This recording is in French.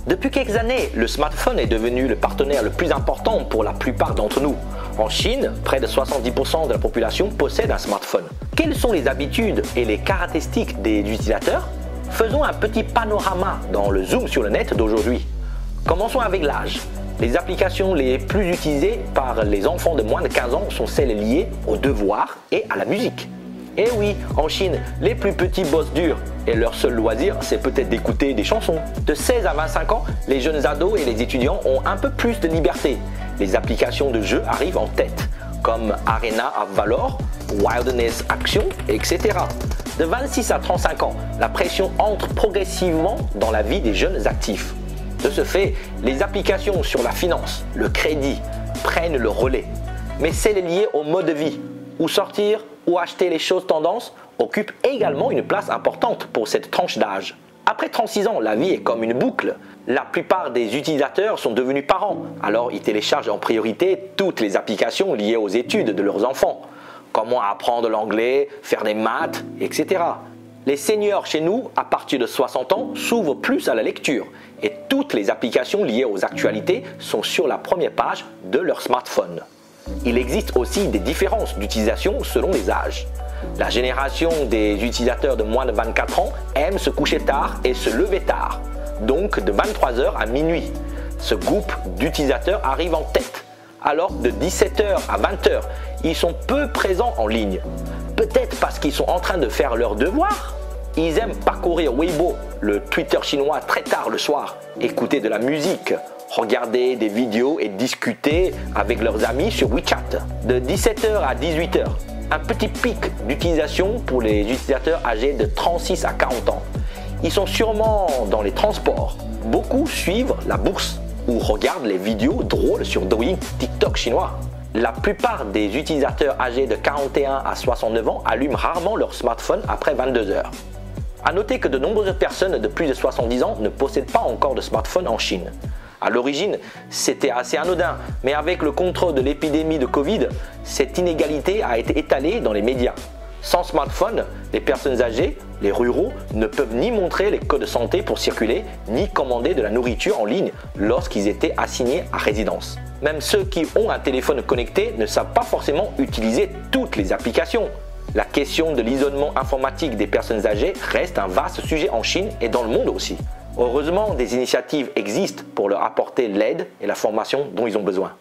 Depuis quelques années, le smartphone est devenu le partenaire le plus important pour la plupart d'entre nous. En Chine, près de 70% de la population possède un smartphone. Quelles sont les habitudes et les caractéristiques des utilisateurs? Faisons un petit panorama dans le zoom sur le net d'aujourd'hui. Commençons avec l'âge. Les applications les plus utilisées par les enfants de moins de 15 ans sont celles liées aux devoirs et à la musique. Et oui, en Chine, les plus petits bossent dur et leur seul loisir, c'est peut-être d'écouter des chansons. De 16 à 25 ans, les jeunes ados et les étudiants ont un peu plus de liberté. Les applications de jeux arrivent en tête, comme Arena of Valor, Wilderness Action, etc. De 26 à 35 ans, la pression entre progressivement dans la vie des jeunes actifs. De ce fait, les applications sur la finance, le crédit, prennent le relais. Mais celles liées au mode de vie, où sortir, ou acheter les choses tendances, occupent également une place importante pour cette tranche d'âge. Après 36 ans, la vie est comme une boucle. La plupart des utilisateurs sont devenus parents, alors ils téléchargent en priorité toutes les applications liées aux études de leurs enfants. Comment apprendre l'anglais, faire des maths, etc. Les seniors chez nous, à partir de 60 ans, s'ouvrent plus à la lecture et toutes les applications liées aux actualités sont sur la première page de leur smartphone. Il existe aussi des différences d'utilisation selon les âges. La génération des utilisateurs de moins de 24 ans aime se coucher tard et se lever tard, donc de 23h à minuit. Ce groupe d'utilisateurs arrive en tête, alors de 17h à 20h, ils sont peu présents en ligne. Peut-être parce qu'ils sont en train de faire leurs devoirs. Ils aiment parcourir Weibo, le Twitter chinois, très tard le soir, écouter de la musique, regarder des vidéos et discuter avec leurs amis sur WeChat. De 17h à 18h, un petit pic d'utilisation pour les utilisateurs âgés de 36 à 40 ans. Ils sont sûrement dans les transports. Beaucoup suivent la bourse ou regardent les vidéos drôles sur Douyin, TikTok chinois. La plupart des utilisateurs âgés de 41 à 69 ans allument rarement leur smartphone après 22h. A noter que de nombreuses personnes de plus de 70 ans ne possèdent pas encore de smartphone en Chine. À l'origine, c'était assez anodin, mais avec le contrôle de l'épidémie de Covid, cette inégalité a été étalée dans les médias. Sans smartphone, les personnes âgées, les ruraux, ne peuvent ni montrer les codes de santé pour circuler, ni commander de la nourriture en ligne lorsqu'ils étaient assignés à résidence. Même ceux qui ont un téléphone connecté ne savent pas forcément utiliser toutes les applications. La question de l'isolement informatique des personnes âgées reste un vaste sujet en Chine et dans le monde aussi. Heureusement, des initiatives existent pour leur apporter l'aide et la formation dont ils ont besoin.